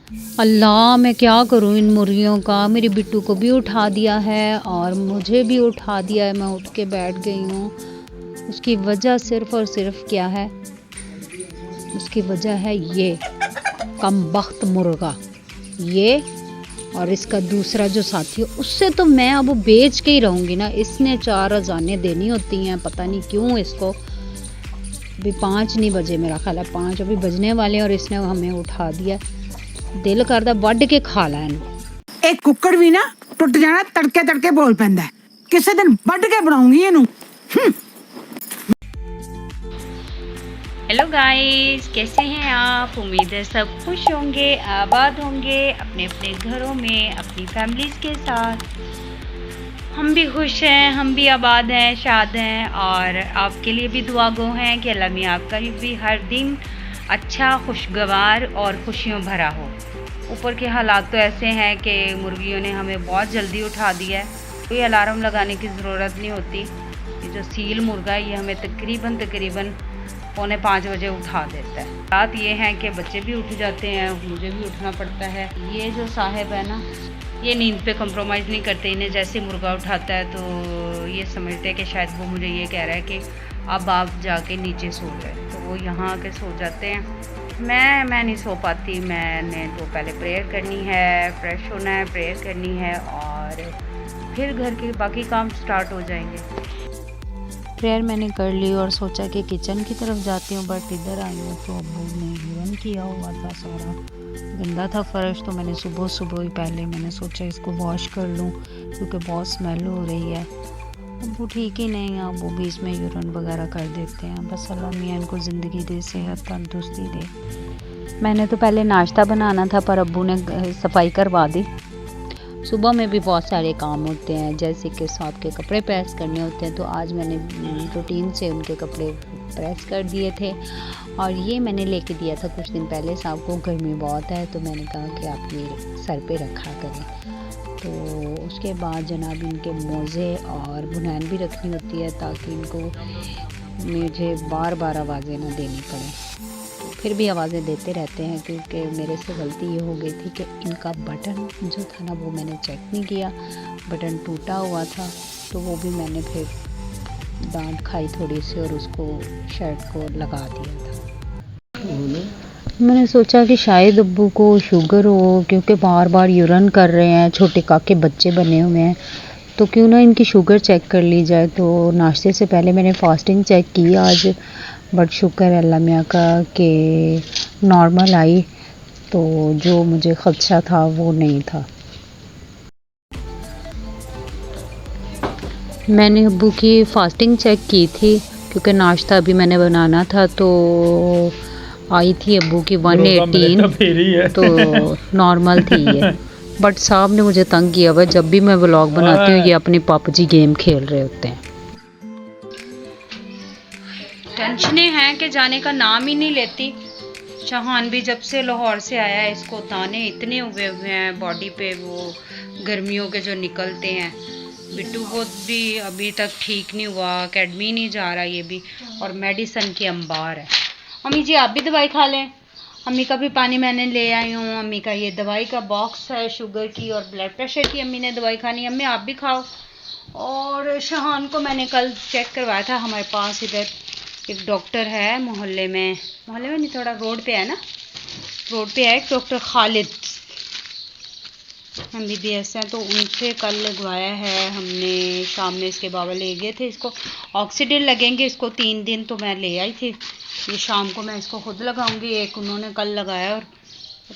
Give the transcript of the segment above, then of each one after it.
अल्लाह मैं क्या करूँ इन मुर्गियों का। मेरी बिट्टू को भी उठा दिया है और मुझे भी उठा दिया है। मैं उठ के बैठ गई हूँ। उसकी वजह सिर्फ़ और सिर्फ़ क्या है? उसकी वजह है ये कमबख्त मुर्गा, ये और इसका दूसरा जो साथी है उससे तो मैं अब बेच के ही रहूँगी ना। इसने 4 अज़ानें देनी होती हैं, पता नहीं क्यों इसको। अभी 5 नहीं बजे, मेरा ख्याल है 5 अभी बजने वाले और इसने हमें उठा दिया। दिल करदा वड्ढ के खा लै इनू। एक कुक्कड़ भी ना टुट जाना तड़के तड़के बोल पैंदा है। किसी दिन वड्ढ के बनाऊंगी इनू। हेलो गाइस, कैसे हैं आप? उम्मीद है सब खुश होंगे, आबाद होंगे अपने अपने घरों में अपनी फैमिलीज़ के साथ। हम भी खुश हैं, हम भी आबाद हैं, शाद हैं और आपके लिए भी दुआ गो हैं कि अल्लाह मियां आपका भी हर दिन अच्छा, खुशगवार और खुशियों भरा हो। ऊपर के हालात तो ऐसे हैं कि मुर्गियों ने हमें बहुत जल्दी उठा दिया है। कोई अलार्म लगाने की ज़रूरत नहीं होती। ये जो सील मुर्गा है ये हमें तकरीबन 4:45 बजे उठा देता है। बात ये है कि बच्चे भी उठ जाते हैं, मुझे भी उठना पड़ता है। ये जो साहिब है ना, ये नींद पे कंप्रोमाइज़ नहीं करते। इन्हें जैसे मुर्गा उठाता है तो ये समझते हैं कि शायद वो मुझे ये कह रहा है कि अब आप जाके नीचे सो जाए, तो वो यहाँ आके सो जाते हैं। मैं नहीं सो पाती। मैंने तो पहले प्रेयर करनी है, फ्रेश होना है, प्रेयर करनी है और फिर घर के बाकी काम स्टार्ट हो जाएंगे। प्रेयर मैंने कर ली और सोचा कि किचन की तरफ जाती हूँ, बट इधर आई हूँ तो अब्बू ने यूरन किया हुआ था, सारा गंदा था फ़र्श। तो मैंने सुबह ही पहले मैंने सोचा इसको वॉश कर लूँ क्योंकि बहुत स्मेल हो रही है। अब्बू ठीक ही नहीं है, अब्बू बीच में यूरन वगैरह कर देते हैं। बस अल्लाह मियां इनको ज़िंदगी दे, सेहत तंदुरुस्ती दे। मैंने तो पहले नाश्ता बनाना था पर अब्बू ने सफाई करवा दी। सुबह में भी बहुत सारे काम होते हैं, जैसे कि साहब के कपड़े प्रेस करने होते हैं, तो आज मैंने रूटीन से उनके कपड़े प्रेस कर दिए थे। और ये मैंने लेके दिया था कुछ दिन पहले साहब को, गर्मी बहुत है तो मैंने कहा कि आप ये सर पे रखा करें। तो उसके बाद जनाब इनके मोज़े और बुनैन भी रखनी होती है ताकि इनको मुझे बार बार आवाज़ें ना देनी पड़े। फिर भी आवाज़ें देते रहते हैं क्योंकि मेरे से गलती ये हो गई थी कि इनका बटन जो था ना वो मैंने चेक नहीं किया, बटन टूटा हुआ था। तो वो भी मैंने फिर डांट खाई थोड़ी सी और उसको शर्ट को लगा दिया था। मैंने सोचा कि शायद अब्बू को शुगर हो क्योंकि बार बार यूरन कर रहे हैं, छोटे काके बच्चे बने हुए हैं, तो क्यों ना इनकी शुगर चेक कर ली जाए। तो नाश्ते से पहले मैंने फास्टिंग चेक की आज, बट शुक्र है अल्लाह मियां का कि नॉर्मल आई, तो जो मुझे ख़दशा था वो नहीं था। मैंने अब्बू की फ़ास्टिंग चेक की थी क्योंकि नाश्ता अभी मैंने बनाना था, तो आई थी अब्बू की 118, तो नॉर्मल थी ये। बट साहब ने मुझे तंग किया हुआ, जब भी मैं व्लॉग बनाती हूँ ये अपनी पबजी गेम खेल रहे होते हैं। टेंशनें हैं कि जाने का नाम ही नहीं लेती। शाहान भी जब से लाहौर से आया है इसको दाने इतने हुए हुए हैं बॉडी पे, वो गर्मियों के जो निकलते हैं। बिट्टू को भी अभी तक ठीक नहीं हुआ, अकेडमी नहीं जा रहा ये भी, और मेडिसन की अंबार है। अम्मी जी आप भी दवाई खा लें। अम्मी का भी पानी मैंने ले आई हूँ। अम्मी का ये दवाई का बॉक्स है, शुगर की और ब्लड प्रेशर की अम्मी ने दवाई खानी है। अम्मी आप भी खाओ। और शाहान को मैंने कल चेक करवाया था, हमारे पास इधर एक डॉक्टर है मोहल्ले में नहीं, थोड़ा रोड पे है ना, रोड पे है एक डॉक्टर खालिद MBBS हैं, तो उनसे कल लगवाया है हमने। शाम में इसके बाबा ले गए थे इसको। ऑक्सीडिल लगेंगे इसको 3 दिन, तो मैं ले आई थी। ये शाम को मैं इसको खुद लगाऊंगी, एक उन्होंने कल लगाया और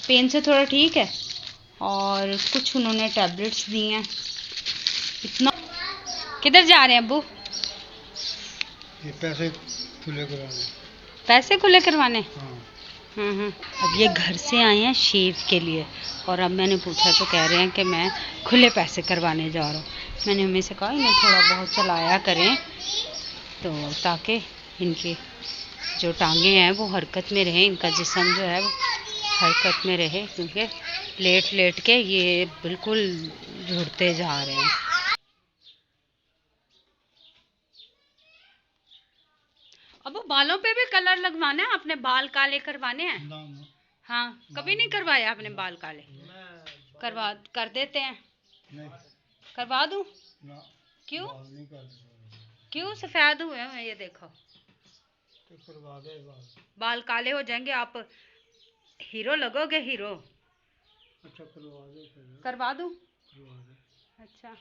पेन से थोड़ा ठीक है और कुछ उन्होंने टैबलेट्स दी हैं। इतना किधर जा रहे हैं अब्बू? ये पैसे खुले कराने। पैसे खुले करवाने? अब ये घर से आए हैं शेव के लिए और अब मैंने पूछा तो कह रहे हैं कि मैं खुले पैसे करवाने जा रहा हूँ। मैंने मम्मी से कहा इन्हें थोड़ा बहुत चलाया करें तो ताकि इनकी जो टांगे हैं वो हरकत में रहें, इनका जिस्म जो है वो हरकत में रहे, क्योंकि लेट लेट के ये बिल्कुल झुरते जा रहे हैं। अब वो बालों पे भी कलर लगवाना है, अपने बाल काले करवाने हैं? हाँ, कभी नहीं करवाया आपने बाल काले? कर देते हैं। नहीं करवा दूं? ना, क्यों? बाल नहीं कर सकते। क्यों सफेद हुए हैं ये देखो। तो करवा दे बाल। बाल काले हो जाएंगे, आप हीरो लगोगे, हीरो। अच्छा करवा दे फिर। करवा दूं? करवा दे। अच्छा।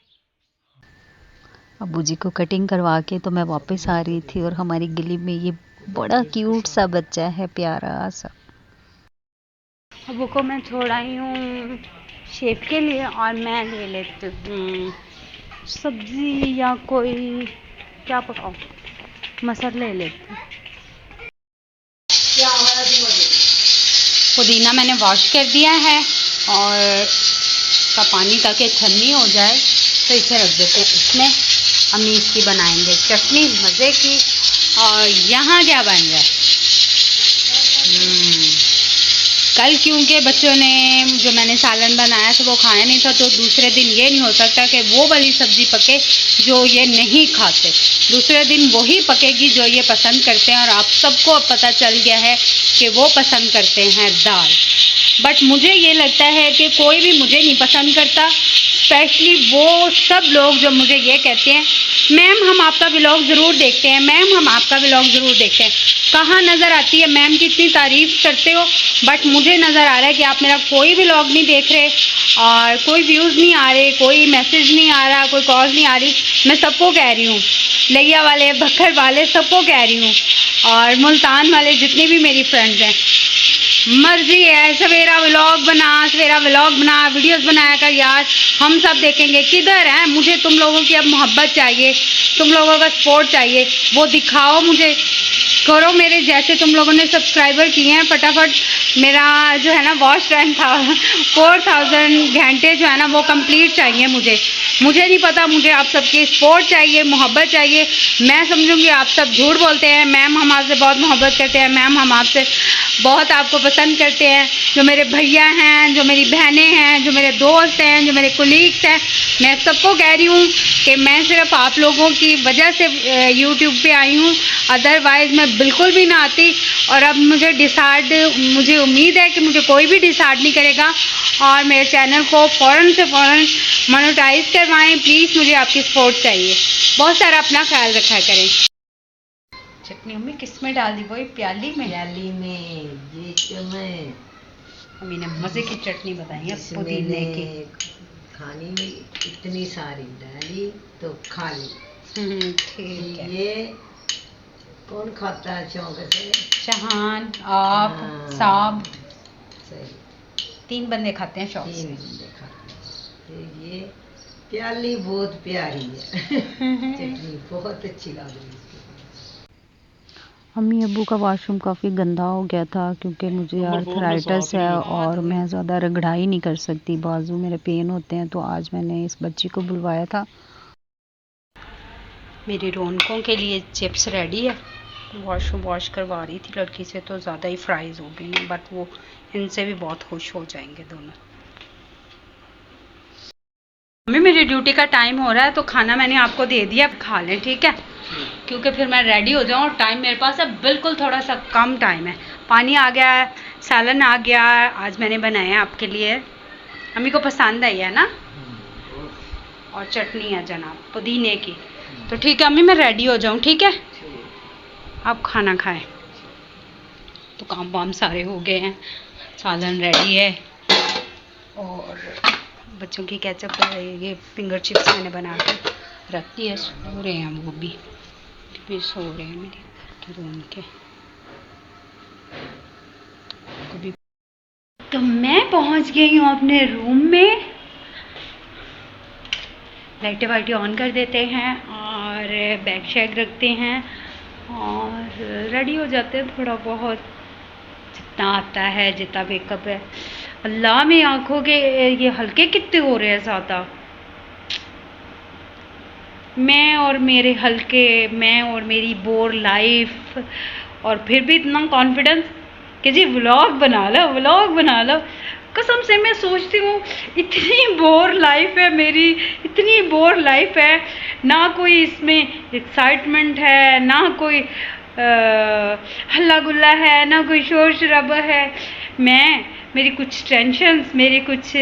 अब्बू जी को कटिंग करवा के तो मैं वापस आ रही थी और हमारी गली में ये बड़ा क्यूट सा बच्चा है, प्यारा सा। अबू को मैं छोड़ आई हूँ शेप के लिए और मैं ले लेती हूँ सब्जी या कोई क्या पकाऊँ, मटर ले लेती हूँ। पुदीना मैंने वॉश कर दिया है और का पानी ताकि छन्नी हो जाए तो इसे रख देते हैं इसमें। अम्मी इसकी बनाएंगे चटनी मज़े की। और यहाँ क्या बन रहा है? कल क्योंकि बच्चों ने जो मैंने सालन बनाया था वो खाया नहीं था, तो दूसरे दिन ये नहीं हो सकता कि वो वाली सब्ज़ी पके जो ये नहीं खाते। दूसरे दिन वही पकेगी जो ये पसंद करते हैं। और आप सबको अब पता चल गया है कि वो पसंद करते हैं दाल। बट मुझे ये लगता है कि कोई भी मुझे नहीं पसंद करता, स्पेशली वो सब लोग जो मुझे ये कहते हैं मैम हम आपका व्लॉग ज़रूर देखते हैं, मैम हम आपका व्लॉग ज़रूर देखते हैं। कहाँ नज़र आती है मैम की इतनी तारीफ़ करते हो, बट मुझे नज़र आ रहा है कि आप मेरा कोई व्लॉग नहीं देख रहे और कोई व्यूज़ नहीं आ रहे, कोई मैसेज नहीं आ रहा, कोई कॉल नहीं आ रही। मैं सबको कह रही हूँ, लिया वाले, बखर वाले, सबको कह रही हूँ और मुल्तान वाले जितने भी मेरी फ्रेंड्स हैं, मर्जी है सवेरा व्लॉग बना, वीडियोस बनाया कर यार, हम सब देखेंगे। किधर है? मुझे तुम लोगों की अब मोहब्बत चाहिए, तुम लोगों का सपोर्ट चाहिए, वो दिखाओ मुझे, करो मेरे जैसे। तुम लोगों ने सब्सक्राइबर किए हैं, फटाफट मेरा जो है ना वॉच टाइम था 4000 घंटे जो है ना वो कंप्लीट चाहिए मुझे नहीं पता, मुझे आप सबकी सपोर्ट चाहिए, मोहब्बत चाहिए। मैं समझूंगी आप सब झूठ बोलते हैं, मैम हम आपसे बहुत मोहब्बत करते हैं, मैम हम आपसे बहुत आपको पसंद करते हैं। जो मेरे भैया हैं, जो मेरी बहनें हैं, जो मेरे दोस्त हैं, जो मेरे कोलीग्स हैं, मैं सबको कह रही हूँ कि मैं सिर्फ आप लोगों की वजह से यूट्यूब पे आई हूँ, अदरवाइज़ मैं बिल्कुल भी ना आती। और अब मुझे उम्मीद है कि मुझे कोई भी डिसाइड नहीं करेगा और मेरे चैनल को फ़ौरन से फ़ौरन मोनेटाइज करवाएं। प्लीज़ मुझे आपकी सपोर्ट चाहिए। बहुत सारा अपना ख्याल रखा करें। चटनी अम्मी किस में डाल दी? वही प्याली में ये मैं अम्मी ने मज़े की चटनी बताई है पुदीने की। खानी में इतनी सारी डाली तो खा ली। ठीक है। ये कौन खाता है शौक से? शहान, आप, हाँ, साब, सही 3 बंदे खाते हैं शौक से। 3 बंदे खाते हैं। तो ये प्याली बहुत प्यारी है चटनी बहुत अच्छी लग रही है। अम्मी अब्बू का वॉशरूम काफ़ी गंदा हो गया था क्योंकि मुझे आर्थराइटिस है और मैं ज़्यादा रगड़ाई नहीं कर सकती, बाजू मेरे पेन होते हैं। तो आज मैंने इस बच्ची को बुलवाया था। मेरी रौनकों के लिए चिप्स रेडी है। वॉशरूम वॉश करवा रही थी लड़की से तो ज़्यादा ही फ्राइज़ हो गई हैं, बट वो इनसे भी बहुत खुश हो जाएंगे दोनों। मम्मी मेरी ड्यूटी का टाइम हो रहा है तो खाना मैंने आपको दे दिया, खा लें ठीक है, क्योंकि फिर मैं रेडी हो जाऊँ और टाइम मेरे पास है बिल्कुल थोड़ा सा कम टाइम है। पानी आ गया है, सालन आ गया है, आज मैंने बनाया आपके लिए, अम्मी को पसंद आई है ना, और चटनी है जनाब पुदीने की। तो ठीक है अम्मी मैं रेडी हो जाऊँ ठीक है, आप खाना खाएं। तो काम वाम सारे हो गए हैं, सालन रेडी है और बच्चों की केचप ये फिंगर चिप्स मैंने बना के रख दी है। सो रहे हैं वो भी सो रहे हैं मेरे घर के रूम के। कभी तो मैं पहुंच गई हूँ अपने रूम में। लाइटें वाइटें ऑन कर देते हैं और बैग शैग रखते हैं और रेडी हो जाते हैं। थोड़ा बहुत जितना आता है, जितना मेकअप है। अल्लाह में आंखों के ये हल्के कितने हो रहे हैं ज़्यादा। मैं और मेरे हल्के, मैं और मेरी बोर लाइफ, और फिर भी इतना कॉन्फिडेंस कि जी व्लॉग बना लो। कसम से मैं सोचती हूँ इतनी बोर लाइफ है मेरी, इतनी बोर लाइफ है, ना कोई इसमें एक्साइटमेंट है, ना कोई हल्ला गुल्ला है, ना कोई शोर शराबा है। मेरी कुछ टेंशन्स, मेरे कुछ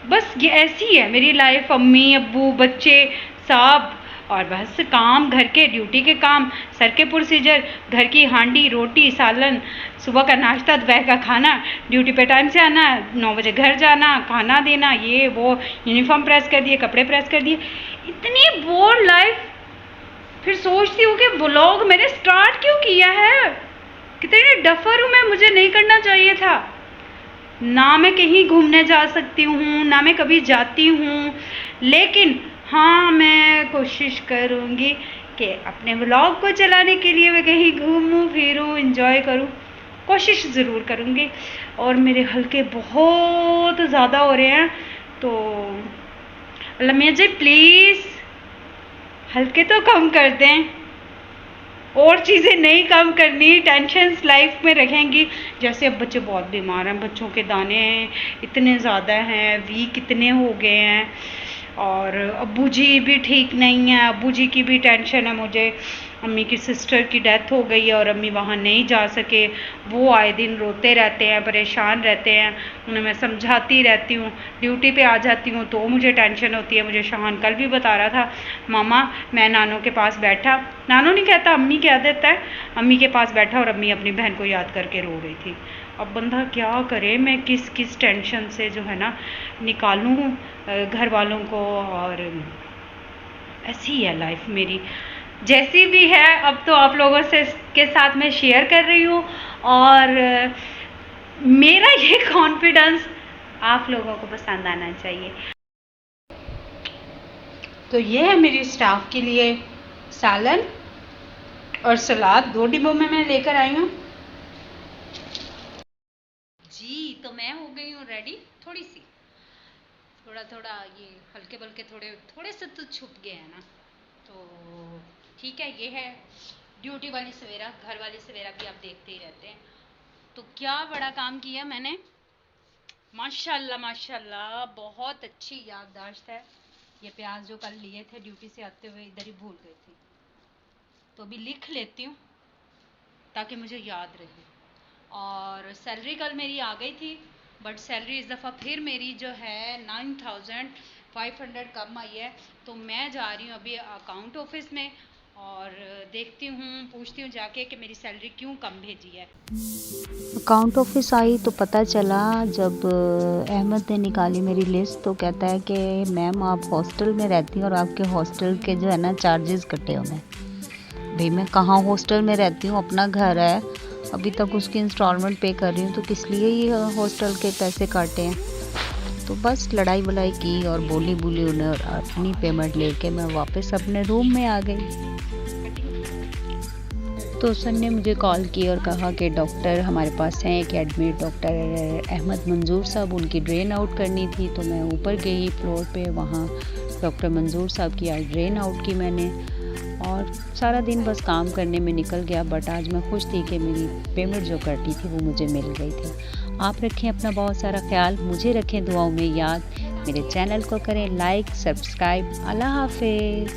बस ये ऐसी है मेरी लाइफ। अम्मी अब्बू बच्चे सब, और बस काम, घर के ड्यूटी के काम, सर के प्रोसीजर, घर की हांडी रोटी सालन, सुबह का नाश्ता, दोपहर का खाना, ड्यूटी पे टाइम से आना, 9 बजे घर जाना, खाना देना, ये वो, यूनिफॉर्म प्रेस कर दिए, कपड़े प्रेस कर दिए। इतनी बोर लाइफ। फिर सोचती हूँ कि व्लॉग मैंने स्टार्ट क्यों किया है, कितनी डफर हूँ मैं, मुझे नहीं करना चाहिए था। ना मैं कहीं घूमने जा सकती हूँ, ना मैं कभी जाती हूँ, लेकिन हाँ मैं कोशिश करूँगी कि अपने व्लॉग को चलाने के लिए मैं कहीं घूमूँ फिरूँ, एंजॉय करूँ, कोशिश ज़रूर करूँगी। और मेरे हल्के बहुत ज़्यादा हो रहे हैं, तो अल्लाह मियां जी प्लीज़ हल्के तो कम कर दें, और चीज़ें नहीं कम करनी, टेंशन्स लाइफ में रखेंगी। जैसे अब बच्चे बहुत बीमार हैं, बच्चों के दाने इतने ज़्यादा हैं, वीक इतने हो गए हैं, और अब्बू जी भी ठीक नहीं है, अब्बू जी की भी टेंशन है मुझे। अम्मी की सिस्टर की डेथ हो गई है और अम्मी वहाँ नहीं जा सके, वो आए दिन रोते रहते हैं, परेशान रहते हैं, उन्हें मैं समझाती रहती हूँ। ड्यूटी पे आ जाती हूँ तो मुझे टेंशन होती है। मुझे शाहान कल भी बता रहा था, मामा मैं नानू के पास बैठा, नानू नहीं कहता अम्मी कह देता है, अम्मी के पास बैठा और अम्मी अपनी बहन को याद करके रो रही थी। अब बंदा क्या करे, मैं किस किस टेंशन से जो है ना निकालूँ घर वालों को, और ऐसी है लाइफ मेरी जैसी भी है। अब तो आप लोगों से के साथ मैं शेयर कर रही हूँ, और मेरा ये कॉन्फिडेंस आप लोगों को पसंद आना चाहिए। तो ये है मेरी स्टाफ के लिए सालन और सलाद, 2 डिब्बों में मैं लेकर आई हूँ जी। तो मैं हो गई हूँ रेडी, थोड़ी सी, थोड़ा ये हल्के बल्के थोड़े से तो छुप गए हैं ना, तो ठीक है। ये है ड्यूटी वाली सवेरा, घर वाली सवेरा भी आप देखते ही रहते हैं। तो क्या बड़ा काम किया मैंने, माशाल्लाह माशाल्लाह, बहुत अच्छी याददाश्त है। ये प्याज जो कल लिए थे ड्यूटी से आते हुए इधर ही भूल गई थी, तो अभी लिख लेती हूँ ताकि मुझे याद रहे। और सैलरी कल मेरी आ गई थी, बट सैलरी इस दफ़ा फिर मेरी जो है 9500 कम आई है। तो मैं जा रही हूँ अभी अकाउंट ऑफिस में, और देखती हूँ, पूछती हूँ जाके कि मेरी सैलरी क्यों कम भेजी है। अकाउंट ऑफिस आई तो पता चला, जब अहमद ने निकाली मेरी लिस्ट तो कहता है कि मैम आप हॉस्टल में रहती हैं और आपके हॉस्टल के जो है ना चार्जेस कटे हुए हैं। भाई मैं कहाँ हॉस्टल में रहती हूँ, अपना घर है, अभी तक उसकी इंस्टॉलमेंट पे कर रही हूँ, तो किस लिए ये हॉस्टल के पैसे काटे हैं। तो बस लड़ाई वलाई की और बोली उन्हें, और अपनी पेमेंट लेके मैं वापस अपने रूम में आ गई। तो उसन ने मुझे कॉल की और कहा कि डॉक्टर हमारे पास हैं एक एडमिट, डॉक्टर अहमद मंजूर साहब, उनकी ड्रेन आउट करनी थी। तो मैं ऊपर गई फ्लोर पे, वहाँ डॉक्टर मंजूर साहब की आज ड्रेन आउट की मैंने, और सारा दिन बस काम करने में निकल गया। बट आज मैं खुश थी कि मेरी पेमेंट जो कटी थी वो मुझे मिल गई थी। आप रखें अपना बहुत सारा ख्याल, मुझे रखें दुआओं में याद, मेरे चैनल को करें लाइक सब्सक्राइब। अल्लाह हाफिज़।